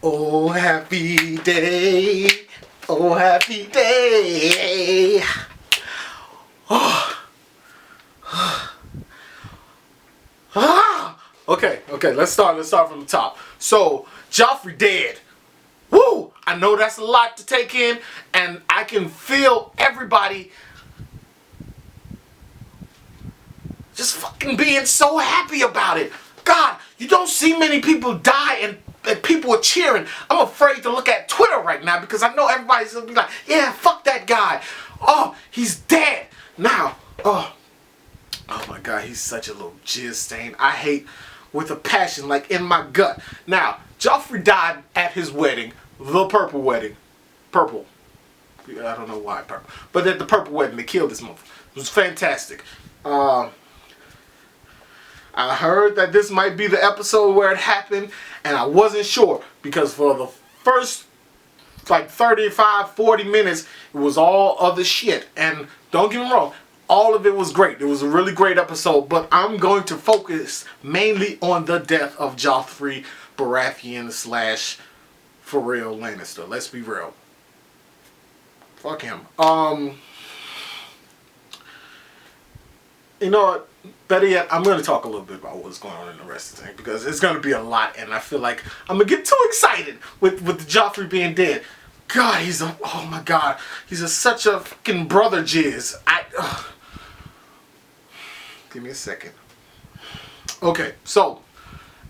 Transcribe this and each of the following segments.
Oh, happy day. Oh, happy day. Oh. Okay, let's start from the top. So, Joffrey dead. Woo! I know that's a lot to take in, and I can feel everybody just fucking being so happy about it. God, you don't see many people die and people are cheering. I'm afraid to look at Twitter right now because I know everybody's gonna be like, yeah, fuck that guy. Oh, he's dead. Now, oh my God, he's such a little jizz stain. I hate with a passion, like in my gut. Now, Joffrey died at his wedding, the purple wedding. Purple. I don't know why purple. But at the purple wedding, they killed this month. It was fantastic. I heard that this might be the episode where it happened, and I wasn't sure because for the first like 35, 40 minutes, it was all other shit. And don't get me wrong, all of it was great. It was a really great episode, but I'm going to focus mainly on the death of Joffrey Baratheon / for real Lannister. Let's be real. Fuck him. You know what? Better yet, I'm going to talk a little bit about what's going on in the rest of the thing because it's going to be a lot, and I feel like I'm going to get too excited with the Joffrey being dead. God, oh my God, he's such a fucking brother jizz. Give me a second. Okay, so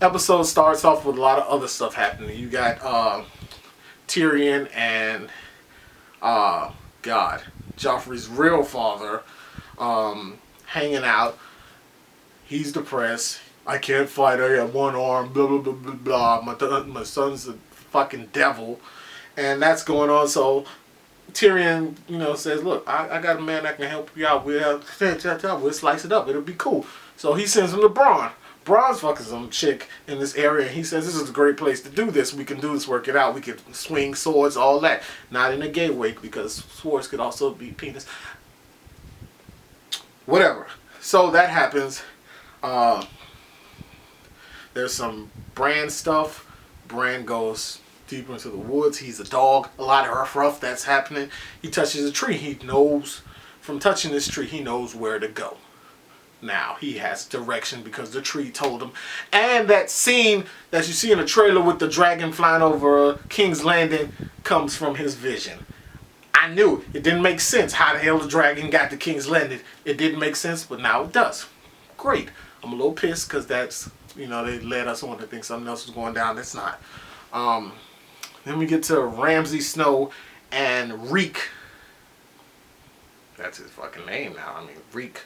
episode starts off with a lot of other stuff happening. You got Tyrion and Joffrey's real father hanging out. He's depressed. I can't fight. I got one arm. Blah blah blah blah blah. My son's a fucking devil, and that's going on. So Tyrion, says, "Look, I got a man that can help you out. We'll slice it up. It'll be cool." So he sends him to Bronn. Bronn's fucking some chick in this area, and he says, "This is a great place to do this. We can do this, work it out. We can swing swords, all that. Not in a gay way, because swords could also be penis." Whatever. So that happens. There's some Bran stuff. Bran goes deeper into the woods. He's a dog. A lot of rough that's happening. He touches a tree. He knows from touching this tree, he knows where to go. Now he has direction because the tree told him. And that scene that you see in the trailer with the dragon flying over King's Landing comes from his vision. I knew it didn't make sense how the hell the dragon got to King's Landing. It didn't make sense, but now it does. Great. I'm a little pissed because that's, they led us on to think something else was going down. That's not. Then we get to Ramsay Snow and Reek. That's his fucking name now. I mean, Reek.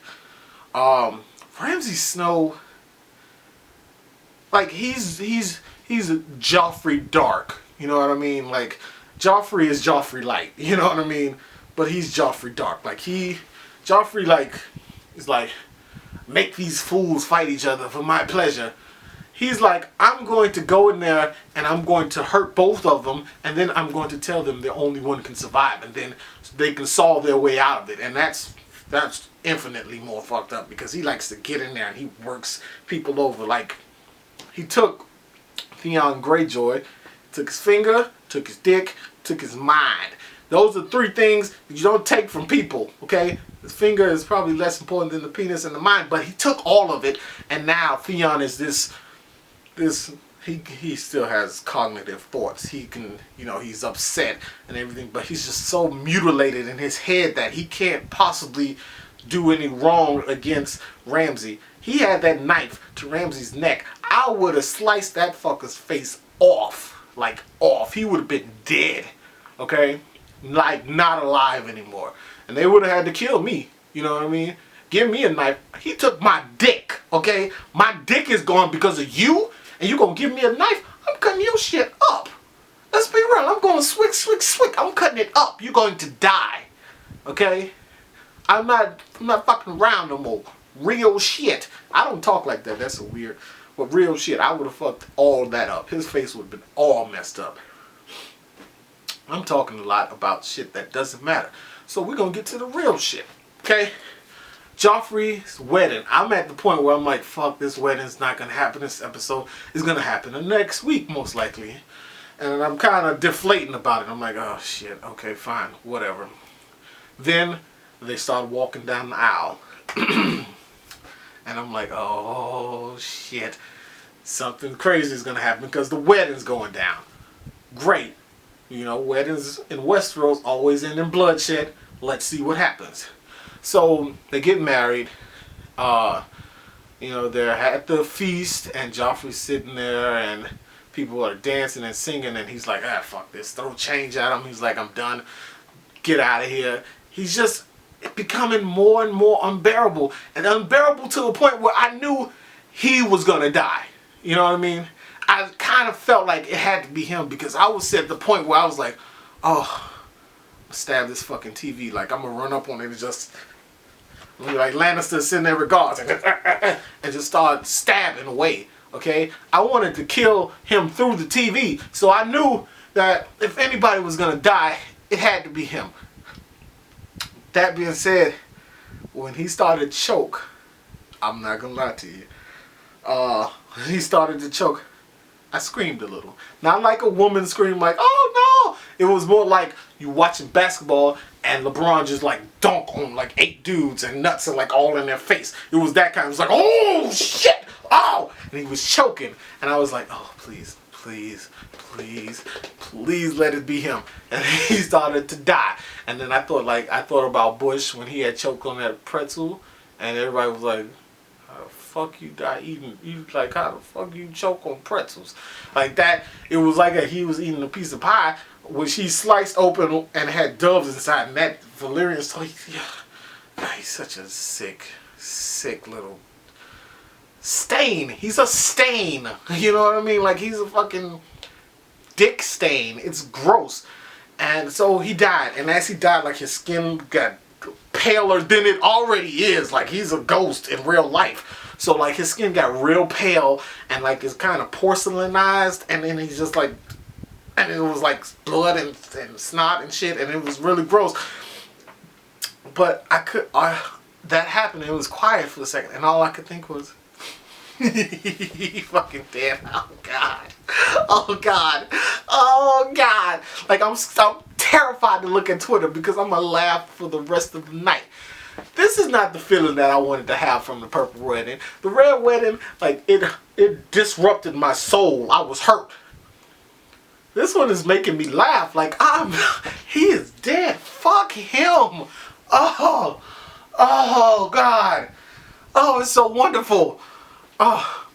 Ramsay Snow, like, he's a Joffrey Dark. You know what I mean? Like, Joffrey is Joffrey Light. You know what I mean? But he's Joffrey Dark. Like, Joffrey, like, is like, make these fools fight each other for my pleasure. He's like, I'm going to go in there and I'm going to hurt both of them, and then I'm going to tell them the only one can survive, and then they can solve their way out of it. And that's infinitely more fucked up because he likes to get in there and he works people over. Like, he took Theon Greyjoy, took his finger, took his dick, took his mind. Those are three things that you don't take from people, okay? The finger is probably less important than the penis and the mind, but he took all of it, and now Theon is this he still has cognitive thoughts. He can, he's upset and everything, but he's just so mutilated in his head that he can't possibly do any wrong against Ramsay. He had that knife to Ramsay's neck. I would have sliced that fucker's face off. Like, off. He would have been dead. Okay? Like, not alive anymore. And they would have had to kill me. You know what I mean? Give me a knife. He took my dick. Okay? My dick is gone because of you. And you gonna give me a knife? I'm cutting your shit up. Let's be real. I'm going swick, swick, swick. I'm cutting it up. You're going to die. Okay? I'm not fucking around no more. Real shit. I don't talk like that. That's a weird. But real shit. I would have fucked all that up. His face would have been all messed up. I'm talking a lot about shit that doesn't matter. So we're gonna get to the real shit. Okay? Joffrey's wedding. I'm at the point where I'm like, fuck, this wedding's not gonna happen this episode. It's gonna happen the next week, most likely. And I'm kind of deflating about it. I'm like, oh shit, okay, fine, whatever. Then they started walking down the aisle. And I'm like, oh shit, something crazy is gonna happen because the wedding's going down. Great. You know, weddings in Westeros always end in bloodshed. Let's see what happens. So they get married. You know, they're at the feast and Joffrey's sitting there and people are dancing and singing and he's like, ah, fuck this. Throw change at him. He's like, I'm done. Get out of here. He's just becoming more and more unbearable. And unbearable to a point where I knew he was going to die. You know what I mean? I kind of felt like it had to be him because I was at the point where I was like, oh, stab this fucking TV. Like, I'm going to run up on it and just, like Lannister sitting there regards and just start stabbing away. Okay? I wanted to kill him through the TV. So I knew that if anybody was going to die, it had to be him. That being said, when he started to choke, I'm not going to lie to you. When he started to choke, I screamed a little. Not like a woman scream like, oh no! It was more like you watching basketball and LeBron just like dunk on like 8 dudes and nuts are like all in their face. It was that kind. It was like, oh shit! Oh! And he was choking. And I was like, oh please, please, please, please let it be him. And he started to die. And then I thought about Bush when he had choked on that pretzel and everybody was like, fuck you die eating, you like, how the fuck you choke on pretzels like that? It was like he was eating a piece of pie which he sliced open and had doves inside, and that Valyrian story, he's such a sick little stain. He's a stain, you know what I mean? Like, he's a fucking dick stain. It's gross. And so he died, and as he died, like, his skin got paler than it already is. Like, he's a ghost in real life. So, like, his skin got real pale and, like, it's kind of porcelainized. And then he's just, like, and it was, like, blood and snot and shit. And it was really gross. But that happened. It was quiet for a second. And all I could think was, he fucking dead. Oh, God. Oh, God. Oh, God. Like, I'm terrified to look at Twitter because I'm going to laugh for the rest of the night. This is not the feeling that I wanted to have from the Purple Wedding. The Red Wedding, like, it disrupted my soul. I was hurt. This one is making me laugh. Like, he is dead. Fuck him. Oh, God. Oh, it's so wonderful. Oh,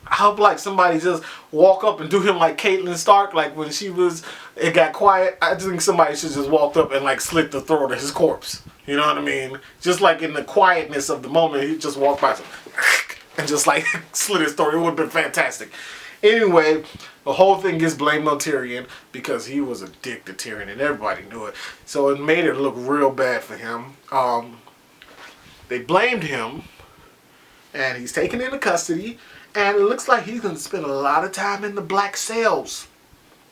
I hope, like, somebody just walk up and do him like Caitlyn Stark. Like, when it got quiet, I think somebody should just walk up and, like, slit the throat of his corpse. You know what I mean? Just like in the quietness of the moment, he just walked by and just like slit his throat. It would have been fantastic. Anyway, the whole thing gets blamed on Tyrion because he was a dick to Tyrion and everybody knew it. So it made it look real bad for him. They blamed him and he's taken into custody and it looks like he's going to spend a lot of time in the black cells.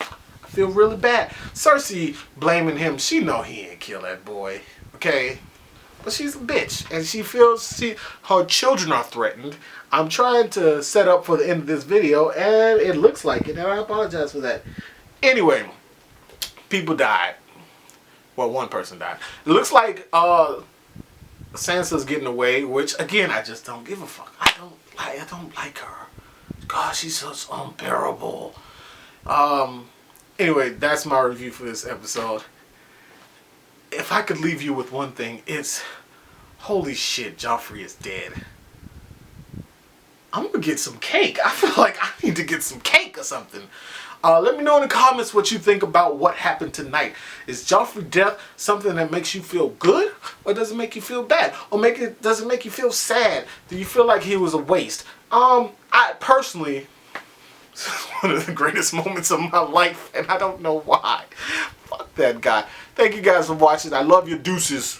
I feel really bad. Cersei blaming him. She know he ain't kill that boy. Okay, but she's a bitch, and she feels her children are threatened. I'm trying to set up for the end of this video, and it looks like it, and I apologize for that. Anyway, people died. Well, one person died. It looks like Sansa's getting away, which again, I just don't give a fuck. I don't like her. God, she's so unbearable. Anyway, that's my review for this episode. If I could leave you with one thing, it's holy shit, Joffrey is dead. I'm gonna get some cake. I feel like I need to get some cake or something. Let me know in the comments what you think about what happened tonight. Is Joffrey's death something that makes you feel good, or does it make you feel bad, or does it make you feel sad? Do you feel like he was a waste? I personally, this is one of the greatest moments of my life, and I don't know why. Fuck that guy. Thank you guys for watching. I love your deuces.